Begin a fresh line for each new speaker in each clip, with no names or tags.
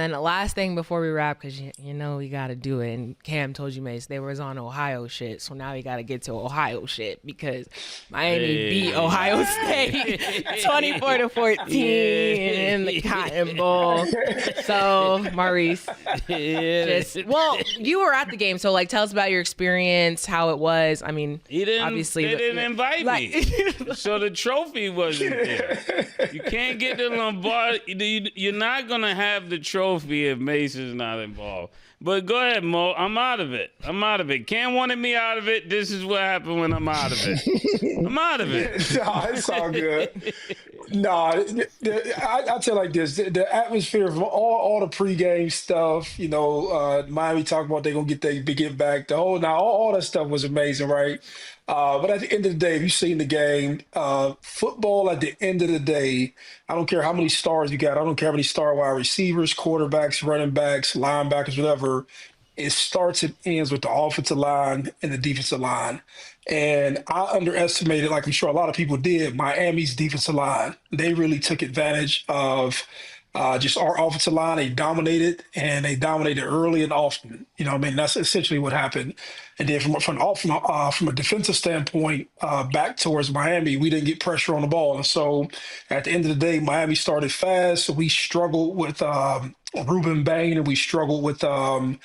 And the last thing before we wrap, because you know we got to do it. And Cam told you, Mace, they was on Ohio shit. So now we got to get to Ohio shit because Miami beat Ohio State 24-14 in the Cotton Bowl. So, Maurice, you were at the game. So, like, tell us about your experience, how it was. I mean,
they didn't invite me. So the trophy wasn't there. You can't get the Lombardi. You're not going to have the trophy if Mase is not involved. But go ahead, Mo. I'm out of it. Cam wanted me out of it. This is what happened when I'm out of it. I'm out of it.
No, it's all good. No, I'll tell you like this. The atmosphere of all the pregame stuff, Miami talking about they're going to get back. All that stuff was amazing, right? But at the end of the day, if you've seen the game, football at the end of the day, I don't care how many stars you got. I don't care how many star wide receivers, quarterbacks, running backs, linebackers, whatever. It starts and ends with the offensive line and the defensive line. And I underestimated, like I'm sure a lot of people did, Miami's defensive line. They really took advantage of just our offensive line. They dominated, and they dominated early and often. That's essentially what happened. And then from a defensive standpoint, back towards Miami, we didn't get pressure on the ball. And so at the end of the day, Miami started fast. We struggled with Ruben Bain, and we struggled with the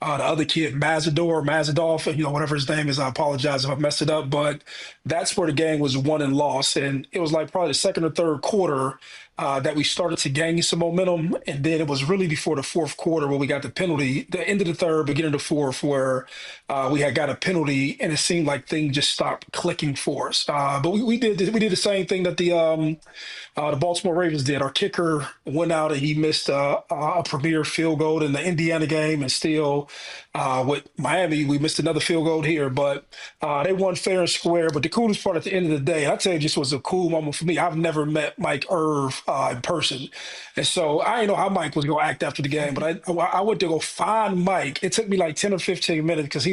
other kid, Mazadov, whatever his name is. I apologize if I messed it up, but that's where the game was won and lost. And it was like probably the second or third quarter that we started to gain some momentum. And then it was really before the fourth quarter where we got the penalty, the end of the third, beginning of the fourth, where we had got a penalty, and it seemed like things just stopped clicking for us. But we did the same thing that the Baltimore Ravens did. Our kicker went out and he missed a premier field goal in the Indiana game, and still with Miami, we missed another field goal here. But they won fair and square. But the coolest part at the end of the day, I tell you, just was a cool moment for me. I've never met Mike Irv in person, and so I didn't know how Mike was going to act after the game. But I went to go find Mike. It took me like 10 or 15 minutes because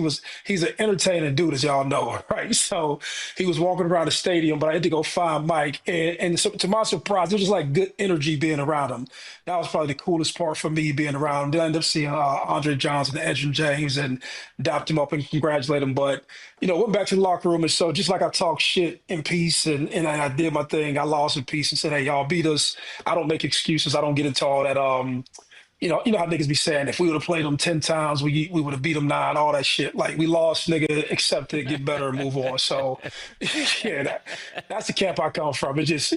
he's an entertaining dude, as y'all know, right? So he was walking around the stadium, but I had to go find Mike, and so to my surprise, there was just like good energy being around him. That was probably the coolest part for me, being around him. Then I ended up seeing Andre Johnson and Edgerrin James and dapped him up and congratulate him. But, went back to the locker room. And so just like I talked shit in peace and I did my thing, I lost in peace and said, hey, y'all beat us. I don't make excuses. I don't get into all that, how niggas be saying, if we would have played them 10 times, we would have beat them 9, all that shit. Like, we lost, nigga, accept it, get better, and move on. So, yeah, that's the camp I come from. It's just,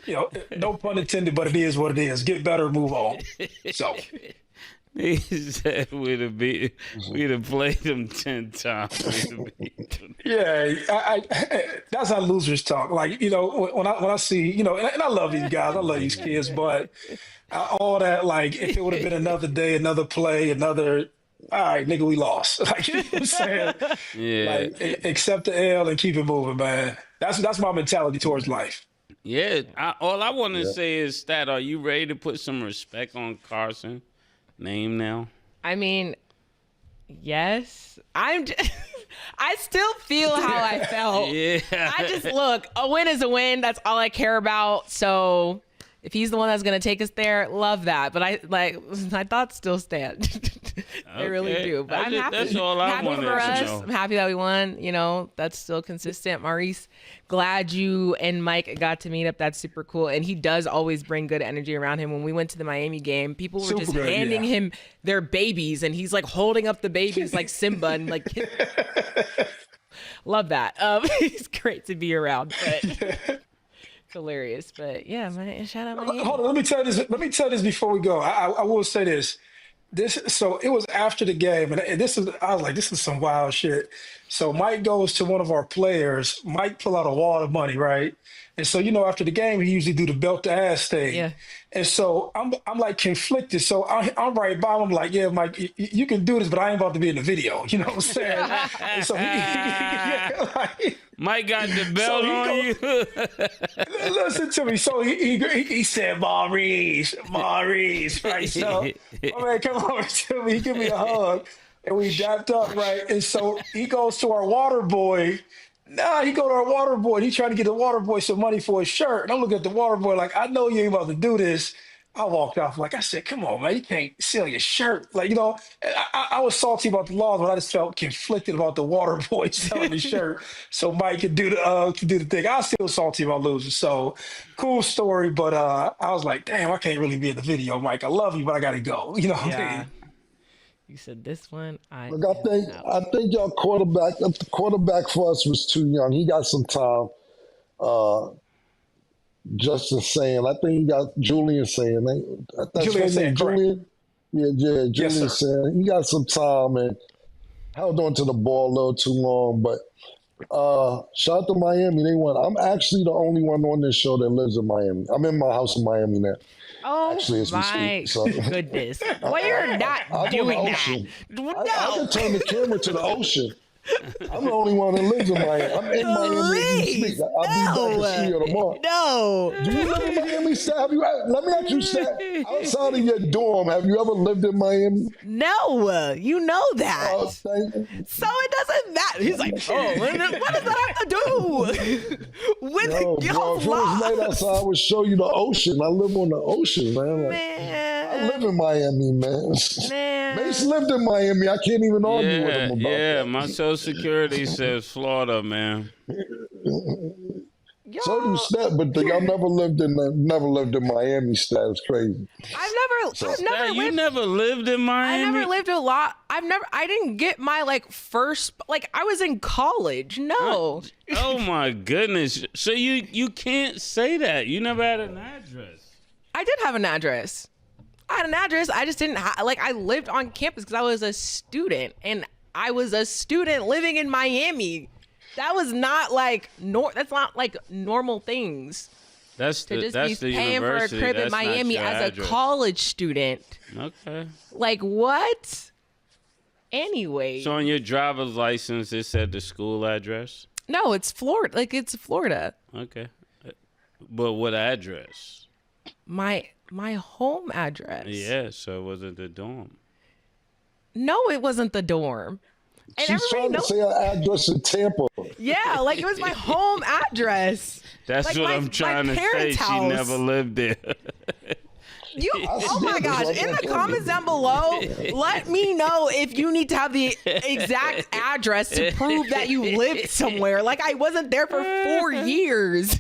no pun intended, but it is what it is. Get better, move on. So.
He said we'd have played them 10 times.
Yeah, that's how losers talk. Like, when I see, and I love these guys, I love these kids, but all that, like, if it would have been another day, another play, all right, nigga, we lost. Like, you know what I'm saying?
Yeah.
Like, accept the L and keep it moving, man. That's my mentality towards life.
Yeah. All I want to say is, Stat, are you ready to put some respect on Carson name now?
I mean, yes. I still feel how I felt.
Yeah.
I just look, a win is a win. That's all I care about. So if he's the one that's going to take us there, love that. But my thoughts still stand. They really do. But I'm happy.
That's all I
happy
wanted
for
to
us.
know.
I'm happy that we won. That's still consistent. Maurice, glad you and Mike got to meet up. That's super cool. And he does always bring good energy around him. When we went to the Miami game, people were just handing him their babies, and he's like holding up the babies like Simba and like. Love that. He's great to be around. But hilarious. But yeah, shout out Miami.
Hold on, let me tell you this before we go. I will say this. So it was after the game, and I was like, this is some wild shit. So Mike goes to one of our players. Mike pull out a wad of money, right? And so, after the game, he usually do the belt to ass thing.
Yeah.
And so I'm like conflicted. So I'm right by him. I'm like, yeah, Mike, you can do this, but I ain't about to be in the video. You know what I'm saying? And so
Mike got the belt on you.
Listen to me. So he said, Maurice, right? So, man, come over to me. He give me a hug. And we dapped up, right? And so he goes to our water boy. He go to our water boy. He trying to get the water boy some money for his shirt. And I'm looking at the water boy like, I know you ain't about to do this. I walked off like I said, come on, man, you can't sell your shirt. Like, I was salty about the laws, but I just felt conflicted about the water boy selling his shirt so Mike could do the thing. I was still salty about losing. So cool story, but I was like, damn, I can't really be in the video, Mike. I love you, but I gotta go. You know what I
Yeah.
mean?
You said this one. I
Look, I
am
think
out.
I think y'all quarterback for us was too young. He got some time. Uh, Justin saying, I think he got Julian saying, that's
Julian
his
saying
name,
correct.
Julian. Yeah,
Yes,
Julian
sir.
saying he got some time and held on to the ball a little too long. But shout out to Miami, they won. I'm actually the only one on this show that lives in Miami. I'm in my house in Miami now,
Oh
actually, as we speak.
my
So
goodness. Well, you're not
I'm on the
doing that.
ocean. I
No.
can turn the camera to the ocean. I'm the only one that lives in Miami. I'm in Miami as we speak.
Please.
I'll be back in the studio
No.
tomorrow.
No.
Do you live in Miami, Stat? Let me ask you, Stat. Outside of your dorm, have you ever lived in Miami?
No. You know that.
Thank you.
So it doesn't matter. He's like, oh, what does that have to do with
Yo, bro,
your
if it was night
laws?
outside, I would show you the ocean. I live on the ocean, man. Like, I live
Man.
in Miami, man. Mace
Man.
lived in Miami. I can't even argue with
Yeah,
him about
yeah.
that.
My social security says Florida, man.
So do
Y'all,
Stat, but y'all never lived in Miami. Stat is crazy.
I've never
You
lived.
never lived in
I
Miami?
never lived a lot. I didn't get my like first, like I was in college. No.
Oh my goodness. So you can't say that. You never had an address.
I did have an address. I had an address. I just didn't like I lived on campus because I was a student and I was a student living in Miami. That was not like that's not like normal things
That's
to
the
just be paying for a
university.
crib in
That's not
Miami
your
as
address.
a college student.
Okay.
Like what? Anyway,
So on your driver's license, it said the school address.
no, it's Florida. Like it's Florida.
Okay. But what address?
My home address.
Yeah. So it wasn't the dorm.
No, it wasn't the dorm. And
She's
everybody
trying to
knows.
say her address in Tampa.
Yeah, like it was my home address.
That's
Like
what
my-
I'm trying
my
to say.
parents'
She
house.
never lived there.
You, oh my
see it.
gosh! In the comments down below, let me know if you need to have the exact address to prove that you lived somewhere. Like I wasn't there for 4 years.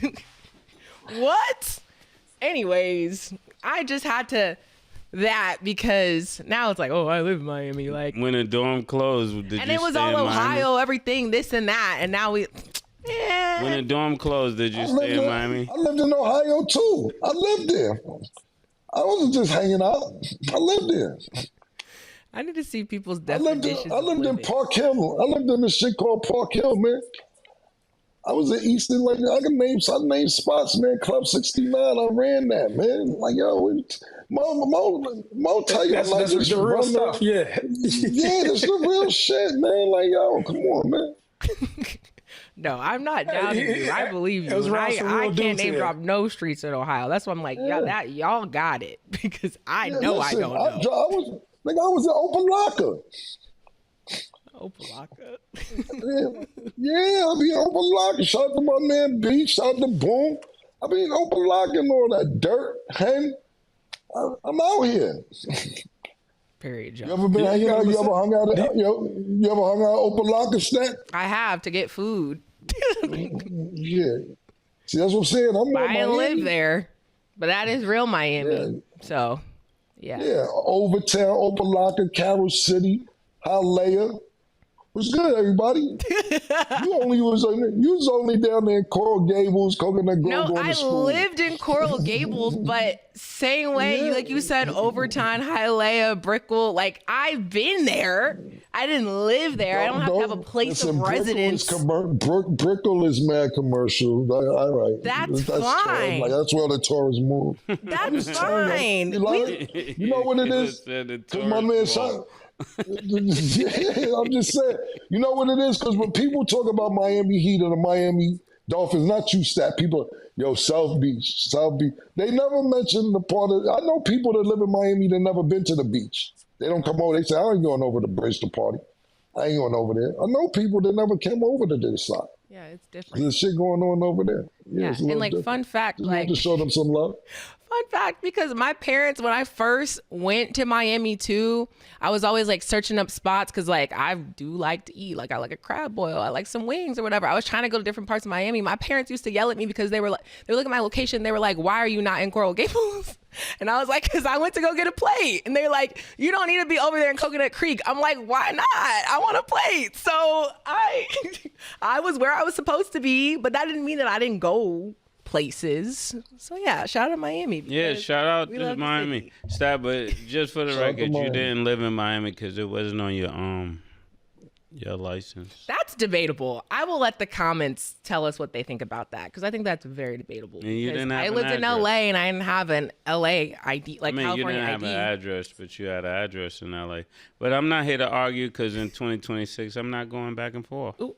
What? Anyways, I just had to that because now it's like, oh, I live in Miami, like,
When the dorm closed, did
and
you
it was
stay
all
in Miami?
Ohio, everything, this and that, and now we,
When the dorm closed, did you stay in Miami?
I lived in Ohio too. I lived there. I wasn't just hanging out. I lived there.
I need to see people's
I lived
definitions.
I lived
of
in
living.
Park Hill. I lived in this shit called Park Hill, man. I was in Eastern, like I name spots, man. Club 69, I ran that, man. Like yo, Mo tell you
That's
like
that's
this
the real
run
stuff. Yeah.
Yeah, that's the real shit, man. Like yo, come on, man.
No, I'm not doubting you. I believe
It was
you.
around some
I
real
can't
dudes
name
here.
drop no streets in Ohio. That's why I'm like, yeah, y'all got it because I know
Listen,
I don't know.
I was in Open Locker.
Opalaka.
Yeah, I be Open Locker. Shout out to my man B. Shout out to Boom. I be Open Locker and all that dirt, hen. I'm out here.
Period,
You
John.
ever been hanging out? You
listen.
ever hung out? You ever hung out Open Locker, Snack?
I have to get food.
Yeah. See, that's what I'm saying. I'm
But
in
I didn't
Miami.
live there. But that is real Miami.
Yeah.
So, yeah.
Yeah, Overtown, Open Locker, Carroll City, Hialeah. What's good, everybody? you was only down there in Coral Gables, Coconut Grove,
No,
going
I
to school.
lived in Coral Gables, but same way,
Yeah.
like you said, Overtown, Hialeah, Brickell, like I've been there. I didn't live there. I don't have to have a place of residence.
Brickell is mad commercial. All right.
That's
tourist.
fine.
Like, that's where the tourists move.
That's
telling
fine.
You, like, you know what it is? Because my man shot. Yeah, I'm just saying. You know what it is? Because when people talk about Miami Heat or the Miami Dolphins, not you, Stat, people, yo, South Beach. They never mention the part of, I know people that live in Miami that never been to the beach. They don't come over, they say, I ain't going over to Bridge to party. I ain't going over there. I know people that never came over to this side.
Yeah, it's different.
There's shit going on over there.
Yeah,
it's a
and
little
like
different.
fun fact,
Just wanted
like
to show them some love.
Fun fact, because my parents, when I first went to Miami too, I was always like searching up spots because like I do like to eat. Like I like a crab boil, I like some wings or whatever. I was trying to go to different parts of Miami. My parents used to yell at me because they were looking at my location. They were like, "Why are you not in Coral Gables?" And I was like, "Because I went to go get a plate." And they're like, "You don't need to be over there in Coconut Creek." I'm like, "Why not? I want a plate." So I was where I was supposed to be, but that didn't mean that I didn't go places. So yeah, shout out to Miami.
Yeah, shout out to Miami. Stop, but just for the record, you didn't live in Miami because it wasn't on your license.
That's debatable. I will let the comments tell us what they think about that because I think that's very debatable.
And you didn't have
I lived in LA and I didn't have an LA ID, like California
you didn't have
ID.
an address, but you had an address in LA. But I'm not here to argue because in 2026, I'm not going back and forth.
Ooh.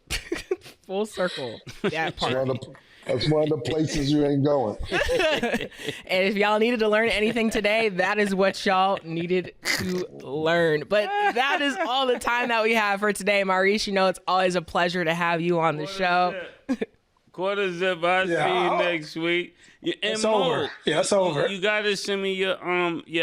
Full circle. That part.
That's one of the places you ain't going.
And if y'all needed to learn anything today, that is what y'all needed to learn. But that is all the time that we have for today. Maurice, you know it's always a pleasure to have you on the show.
Quarter zip. I'll see you next week.
It's over. Yeah, it's over.
You gotta send me your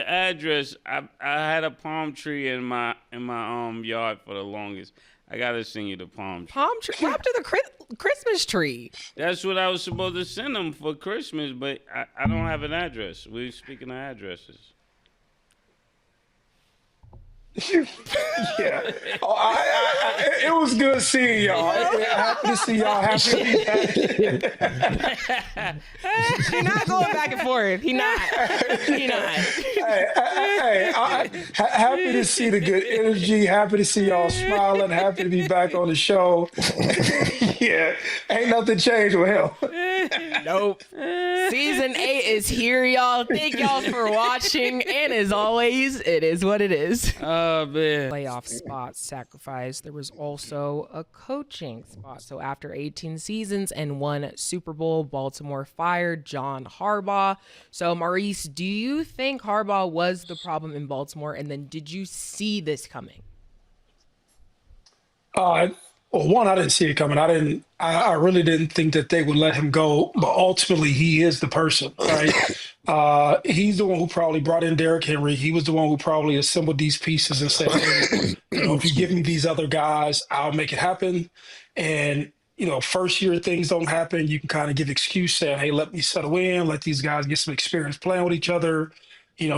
address. I had a palm tree in my yard for the longest. I gotta send you the palm tree.
Palm tree? Wrapped to the Christmas tree.
That's what I was supposed to send them for Christmas, but I don't have an address. We're speaking of addresses.
Yeah. It was good seeing y'all. Happy to see y'all. Happy to be back.
He's not going back and forth. He not.
Happy to see the good energy. Happy to see y'all smiling. Happy to be back on the show. Yeah. Ain't nothing changed with him.
Nope. Season 8 is here, y'all. Thank y'all for watching. And as always, it is what it is.
Oh, man.
Playoff spot sacrifice. There was also a coaching spot. So after 18 seasons and 1 Super Bowl, Baltimore fired John Harbaugh. So Maurice, do you think Harbaugh was the problem in Baltimore? And then did you see this coming?
Well, one, I didn't see it coming. I really didn't think that they would let him go, but ultimately he is the person, right? He's the one who probably brought in Derrick Henry. He was the one who probably assembled these pieces and said, hey, if you give me these other guys, I'll make it happen. And, first year things don't happen. You can kind of give excuse saying, hey, let me settle in, let these guys get some experience playing with each other,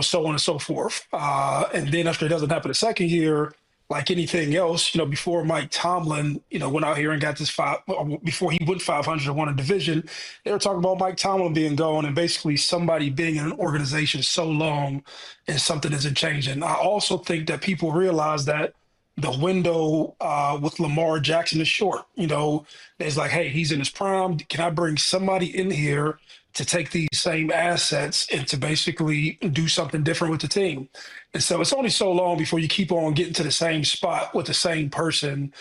so on and so forth. And then after it doesn't happen the second year, like anything else, before Mike Tomlin, went out here and got this before he went 500 and won a division, they were talking about Mike Tomlin being gone and basically somebody being in an organization so long and something isn't changing. I also think that people realize that the window with Lamar Jackson is short. It's like, hey, he's in his prime. Can I bring somebody in here to take these same assets and to basically do something different with the team? And so it's only so long before you keep on getting to the same spot with the same person.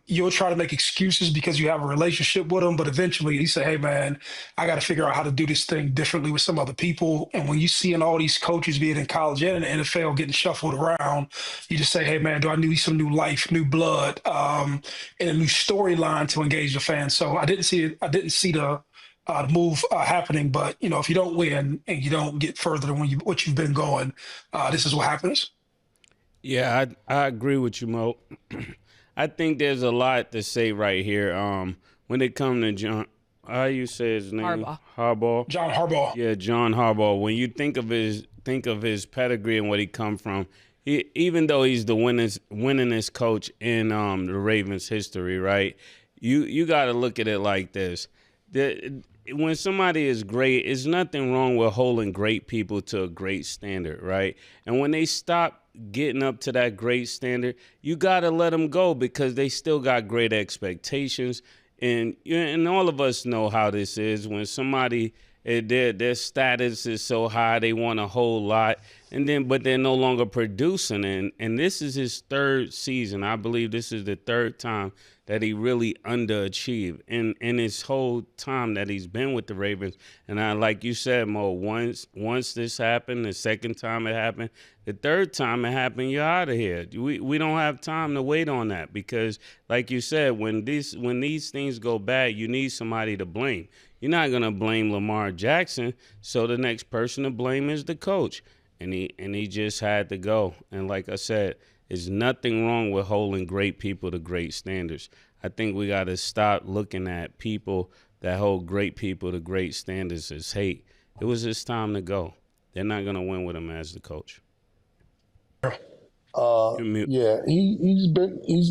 You'll try to make excuses because you have a relationship with them, but eventually you say, hey, man, I got to figure out how to do this thing differently with some other people. And when you see all these coaches, be it in college and in the NFL, getting shuffled around, you just say, hey, man, do I need some new life, new blood, and a new storyline to engage the fans? So I didn't see it. I didn't see the move happening, but if you don't win and you don't get further than what you've been going, this is what happens.
Yeah, I agree with you, Mo. I think there's a lot to say right here. When it comes to John, how you say his name? Harbaugh.
John Harbaugh.
Yeah, John Harbaugh. When you think of his pedigree and what he come from, even though he's the winningest coach in the Ravens history, right? You got to look at it like this. When somebody is great, there's nothing wrong with holding great people to a great standard, right? And when they stop getting up to that great standard, you got to let them go because they still got great expectations. And all of us know how this is when somebody, their status is so high, they want a whole lot, but they're no longer producing. And this is his 3rd season. I believe this is the 3rd time that he really underachieved in his whole time that he's been with the Ravens. And like you said, Mo, once this happened, the second time it happened, the 3rd time it happened, you're out of here. We don't have time to wait on that because, like you said, when these things go bad, you need somebody to blame. You're not gonna blame Lamar Jackson. So the next person to blame is the coach, and he just had to go. And like I said, there's nothing wrong with holding great people to great standards. I think we got to stop looking at people that hold great people to great standards as hate. It was his time to go. They're not gonna win with him as the coach.
Yeah, he's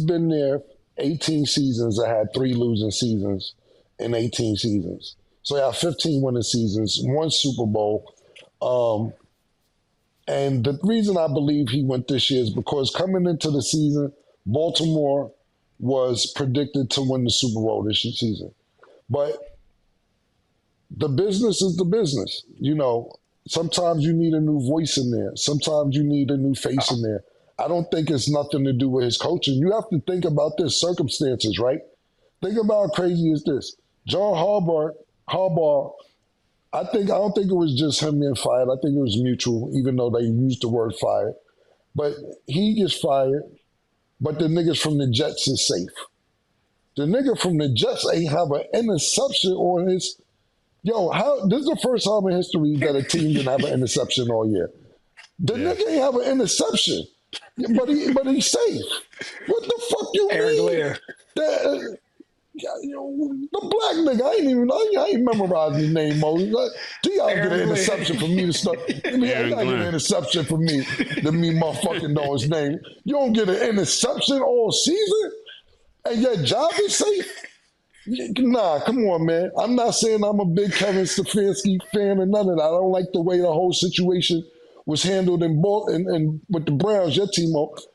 been there 18 seasons. I had 3 losing seasons in 18 seasons. So I have 15 winning seasons, 1 Super Bowl. And the reason I believe he went this year is because coming into the season, Baltimore was predicted to win the Super Bowl this season. But the business is the business. You know, sometimes you need a new voice in there. Sometimes you need a new face in there. I don't think it's nothing to do with his coaching. You have to think about this circumstances, right? Think about how crazy is this. John Harbaugh, I don't think it was just him being fired. I think it was mutual, even though they used the word fired. But he gets fired, but the niggas from the Jets is safe. The nigga from the Jets ain't have an interception on his. This is the first time in history that a team didn't have an interception all year. The nigga ain't have an interception, but he's safe. What the fuck you mean? The black nigga, I ain't memorized his name, Moses. Do y'all get an interception for me to start? I gotta get an interception for me to me motherfucking know his name. You don't get an interception all season, and your job is safe? Nah, come on, man. I'm not saying I'm a big Kevin Stefanski fan or none of that. I don't like the way the whole situation was handled in with the Browns, your team.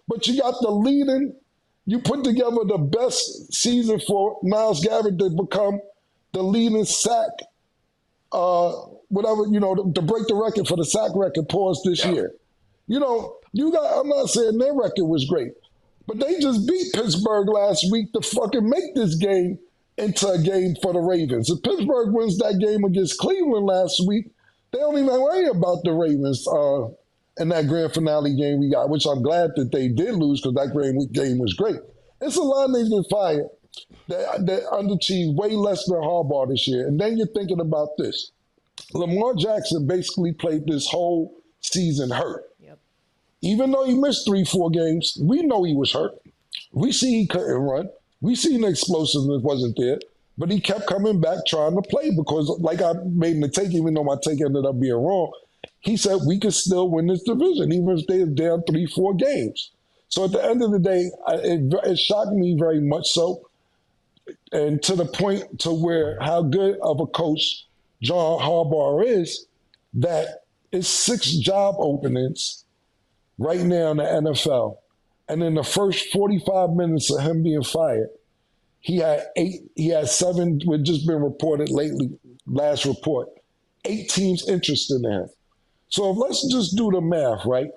But you got the leading. You put together the best season for Myles Garrett to become the leading sack, to break the record for the sack record this year. I'm not saying their record was great, but they just beat Pittsburgh last week to fucking make this game into a game for the Ravens. If Pittsburgh wins that game against Cleveland last week, they don't even worry about the Ravens in that grand finale game we got, which I'm glad that they did lose because that game was great. It's a lot of niggas been fired that underachieved way less than Harbaugh this year. And then you're thinking about this. Lamar Jackson basically played this whole season hurt. Yep. Even though he missed 3-4 games, we know he was hurt. We see he couldn't run. We seen the explosiveness wasn't there. But he kept coming back trying to play because, like I made the take, even though my take ended up being wrong, he said we could still win this division, even if they're down 3-4 games. So at the end of the day, it shocked me very much so, and to the point to where how good of a coach John Harbaugh is, that it's 6 job openings right now in the NFL. And in the first 45 minutes of him being fired, he had 7, which just been reported lately, last report, 8 teams interested in him. So let's just do the math, right?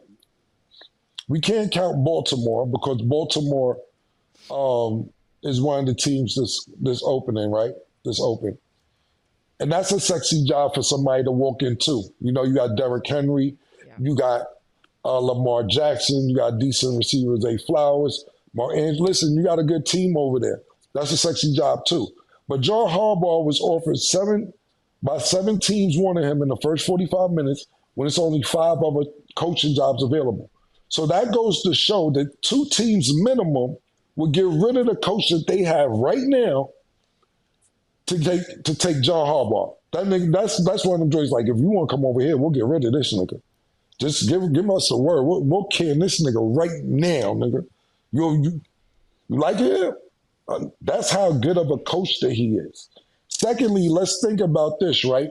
We can't count Baltimore because Baltimore is one of the teams that's opening, right? That's open. And that's a sexy job for somebody to walk into. You got Derrick Henry, you got Lamar Jackson, you got decent receivers, Zay Flowers. Listen, you got a good team over there. That's a sexy job too. But John Harbaugh was offered 7 teams wanted him in the first 45 minutes when it's only 5 other coaching jobs available. So that goes to show that 2 teams minimum would get rid of the coach that they have right now to take John Harbaugh. That nigga, that's one of them joints. Like, if you want to come over here, we'll get rid of this nigga. Just give us a word. We'll can this nigga right now, nigga. You like it? That's how good of a coach that he is. Secondly, let's think about this, right?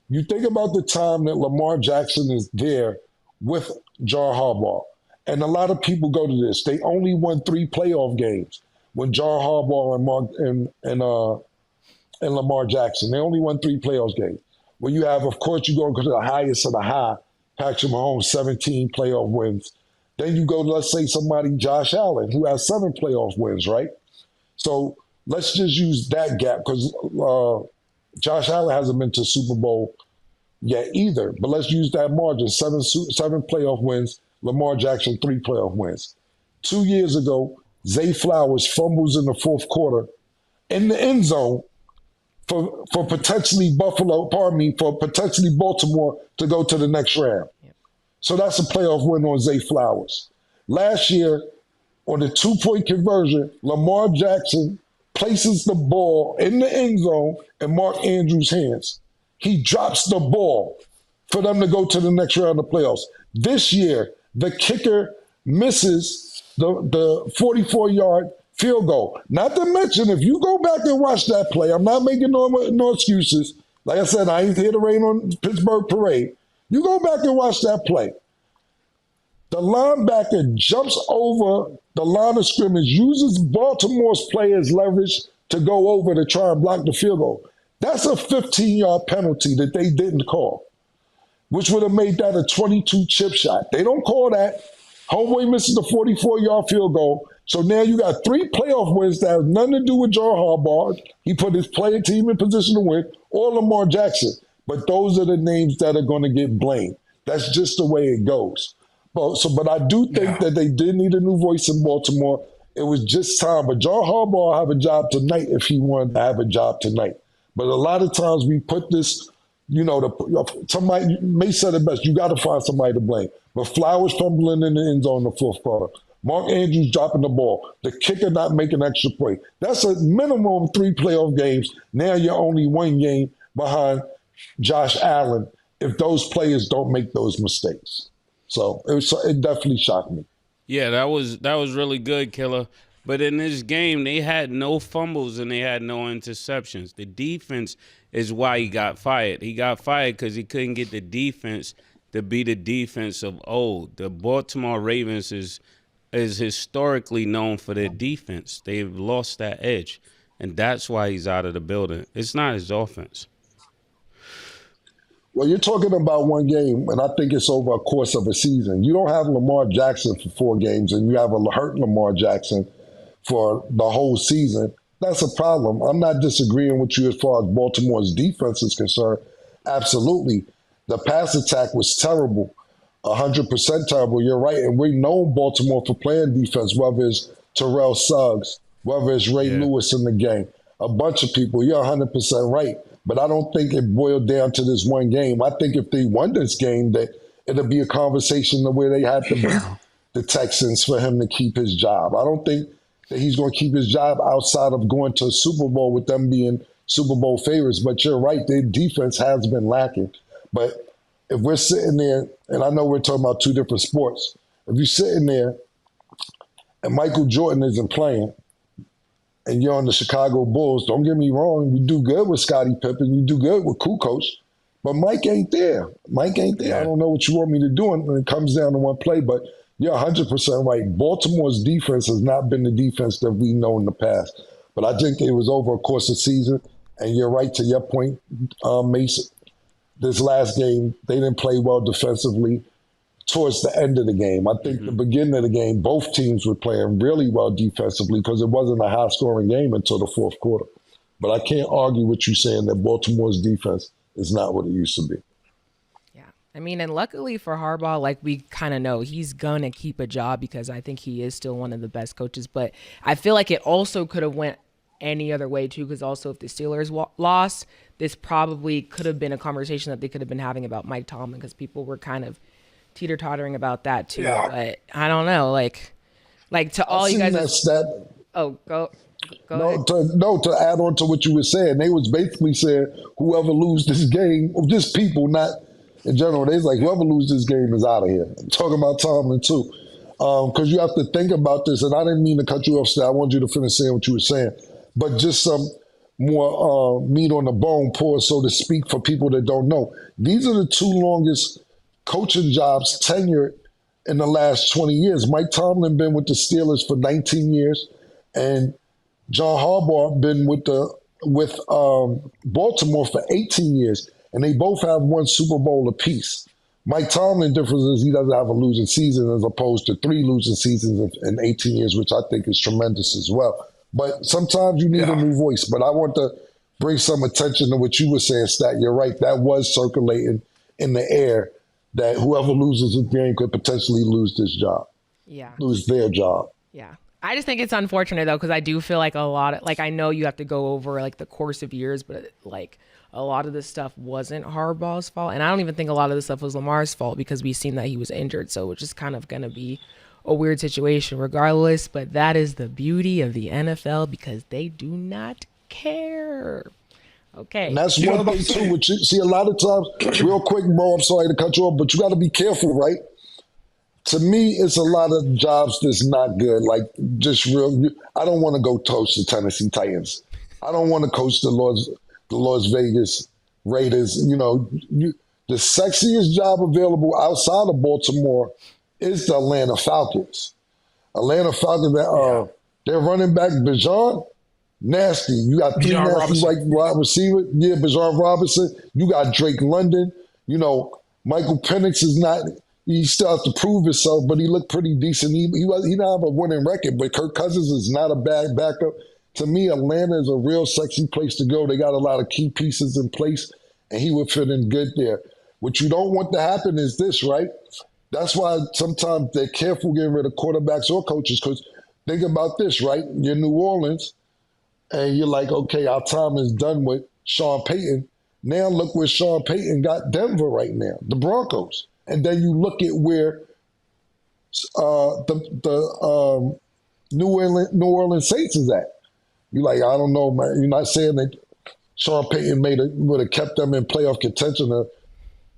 You think about the time that Lamar Jackson is there with John Harbaugh. And a lot of people go to this. They only won 3 playoff games when John Harbaugh and Lamar Jackson. They only won 3 playoff games. When you have, of course, you go to the highest of the high, Patrick Mahomes, 17 playoff wins. Then you go to, let's say, somebody, Josh Allen, who has 7 playoff wins, right? So let's just use that gap because Josh Allen hasn't been to Super Bowl yet either. But let's use that margin, 7 playoff wins, Lamar Jackson, 3 playoff wins. 2 years ago, Zay Flowers fumbles in the 4th quarter in the end zone for potentially for potentially Baltimore to go to the next round. Yep. So that's a playoff win on Zay Flowers. Last year, on the 2-point conversion, Lamar Jackson places the ball in the end zone in Mark Andrews' hands. He drops the ball for them to go to the next round of playoffs. This year, the kicker misses the 44-yard field goal. Not to mention, if you go back and watch that play, I'm not making no excuses. Like I said, I ain't here to rain on Pittsburgh Parade. You go back and watch that play. The linebacker jumps over the line of scrimmage, uses Baltimore's players' leverage to go over to try and block the field goal. That's a 15-yard penalty that they didn't call, which would have made that a 22 chip shot. They don't call that. Homeboy misses the 44-yard field goal. So now you got 3 playoff wins that have nothing to do with John Harbaugh. He put his player team in position to win, or Lamar Jackson. But those are the names that are going to get blamed. That's just the way it goes. But I do think that they did need a new voice in Baltimore. It was just time. But John Harbaugh will have a job tonight if he wanted to have a job tonight. But a lot of times we put this, somebody may say it best. You got to find somebody to blame. But Flowers fumbling in the end zone in the fourth quarter. Mark Andrews dropping the ball. The kicker not making extra play. That's a minimum of 3 playoff games. Now you're only 1 game behind Josh Allen if those players don't make those mistakes. So it definitely shocked me.
Yeah, that was really good, Killer. But in this game, they had no fumbles and they had no interceptions. The defense is why he got fired. He got fired because he couldn't get the defense to be the defense of old. The Baltimore Ravens is historically known for their defense. They've lost that edge, and that's why he's out of the building. It's not his offense.
Well, you're talking about 1 game, and I think it's over a course of a season. You don't have Lamar Jackson for 4 games, and you have a hurt Lamar Jackson for the whole season. That's a problem. I'm not disagreeing with you as far as Baltimore's defense is concerned. Absolutely. The pass attack was terrible, 100% terrible. You're right, and we know Baltimore for playing defense, whether it's Terrell Suggs, whether it's Ray Lewis in the game, a bunch of people. You're 100% right. But I don't think it boiled down to this 1 game. I think if they won this game, that it'll be a conversation where they had to beat the Texans for him to keep his job. I don't think that he's going to keep his job outside of going to a Super Bowl with them being Super Bowl favorites. But you're right, their defense has been lacking. But if we're sitting there, and I know we're talking about 2 different sports, if you're sitting there and Michael Jordan isn't playing, and you're on the Chicago Bulls, don't get me wrong, you do good with Scottie Pippen, you do good with Kukoc, but Mike ain't there. Mike ain't there. I don't know what you want me to do when it comes down to 1 play, but you're 100% right. Baltimore's defense has not been the defense that we know in the past. But I think it was over a course of season, and you're right to your point, Mason. This last game, they didn't play well defensively towards the end of the game. I think the beginning of the game, both teams were playing really well defensively because it wasn't a high-scoring game until the fourth quarter. But I can't argue with you saying that Baltimore's defense is not what it used to be.
Yeah. I mean, and luckily for Harbaugh, like we kind of know, he's going to keep a job because I think he is still one of the best coaches. But I feel like it also could have went any other way, too, because also if the Steelers lost, this probably could have been a conversation that they could have been having about Mike Tomlin because people were kind of teeter-tottering about that too, but I don't know, like to all you guys. Go ahead.
To add on to what you were saying, they was basically saying whoever loses this game, just people, not in general. They was like whoever loses this game is out of here. I'm talking about Tomlin too, because you have to think about this. And I didn't mean to cut you off, Stan. I wanted you to finish saying what you were saying, but just some more meat on the bone, pour so to speak, for people that don't know. These are the 2 longest coaching jobs tenured in the last 20 years. Mike Tomlin been with the Steelers for 19 years, and John Harbaugh been with Baltimore for 18 years, and they both have 1 Super Bowl apiece. Mike Tomlin difference is he doesn't have a losing season as opposed to 3 losing seasons in 18 years, which I think is tremendous as well. But sometimes you need a new voice. But I want to bring some attention to what you were saying, Stat. You're right. That was circulating in the air, that whoever loses this game could potentially lose this job.
Yeah.
Lose their job.
Yeah. I just think it's unfortunate though, because I do feel like a lot of, like, I know you have to go over like the course of years, but like a lot of this stuff wasn't Harbaugh's fault, and I don't even think a lot of this stuff was Lamar's fault because we've seen that he was injured, so it's just kind of gonna be a weird situation regardless. But that is the beauty of the NFL because they do not care. Okay.
And that's one thing too, which you see a lot of times, real quick, Mo, I'm sorry to cut you off, but you got to be careful, right? To me, it's a lot of jobs that's not good. Like, just real, I don't want to go coach the Tennessee Titans. I don't want to coach the Las Vegas Raiders. You know, the sexiest job available outside of Baltimore is the Atlanta Falcons. Atlanta Falcons, their running back, Bijan, nasty. You got three
Bijan
nasty wide receiver. Yeah, Bijan Robinson. You got Drake London. You know, Michael Penix is not. He still has to prove himself, but he looked pretty decent. He don't have a winning record, but Kirk Cousins is not a bad backup. To me, Atlanta is a real sexy place to go. They got a lot of key pieces in place, and he would fit in good there. What you don't want to happen is this, right? That's why sometimes they're careful getting rid of quarterbacks or coaches, because think about this, right? You're New Orleans, and you're like, okay, our time is done with Sean Payton. Now look where Sean Payton got Denver right now, the Broncos. And then you look at where the New Orleans Saints is at. You're like, I don't know, man. You're not saying that Sean Payton would have kept them in playoff contention or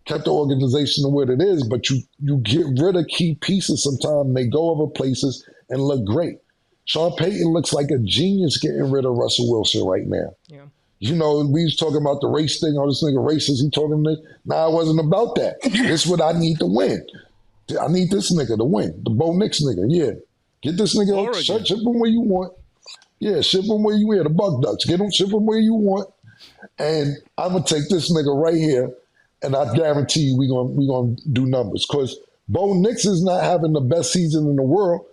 kept the organization to where it is, but you get rid of key pieces sometimes. They go other places and look great. Sean Payton looks like a genius getting rid of Russell Wilson right now. Yeah. You know, we was talking about the race thing. Oh, this nigga racist. He talking this. Nah, it wasn't about that. This is what I need to win. I need this nigga to win. The Bo Nix nigga, yeah. Get this nigga, ship him where you want. Yeah, ship him where you want. The Buck Ducks. Get him, ship him where you want. And I'm going to take this nigga right here, and I guarantee you we gonna do numbers. Because Bo Nix is not having the best season in the world,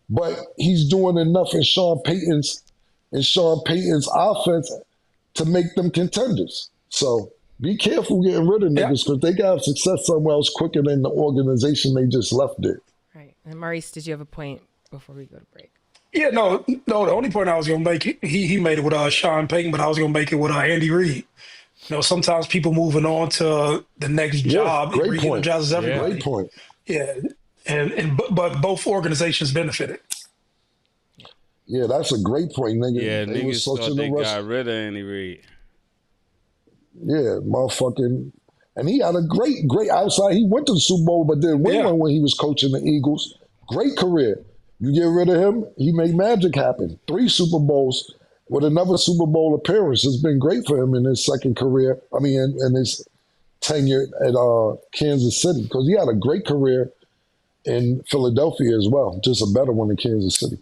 but he's doing enough in Sean Payton's offense to make them contenders. So be careful getting rid of niggas because they got success somewhere else quicker than the organization they just left it.
Right. And Maurice, did you have a point before we go to break?
Yeah, no. The only point I was going to make, he made it with Sean Payton, but I was going to make it with Andy Reid. You know, sometimes people moving on to the next job, it re-energizes everybody.
Great point.
Yeah, but both organizations benefited.
Yeah, that's a great point, nigga.
Yeah, niggas thought they got rid of Andy Reid.
Yeah, motherfucking. And he had a great outside. He went to the Super Bowl, but didn't win one when he was coaching the Eagles. Great career. You get rid of him, he made magic happen. 3 Super Bowls with another Super Bowl appearance. It's been great for him in his second career. I mean, in his tenure at Kansas City, because he had a great career in Philadelphia as well, just a better one in Kansas City.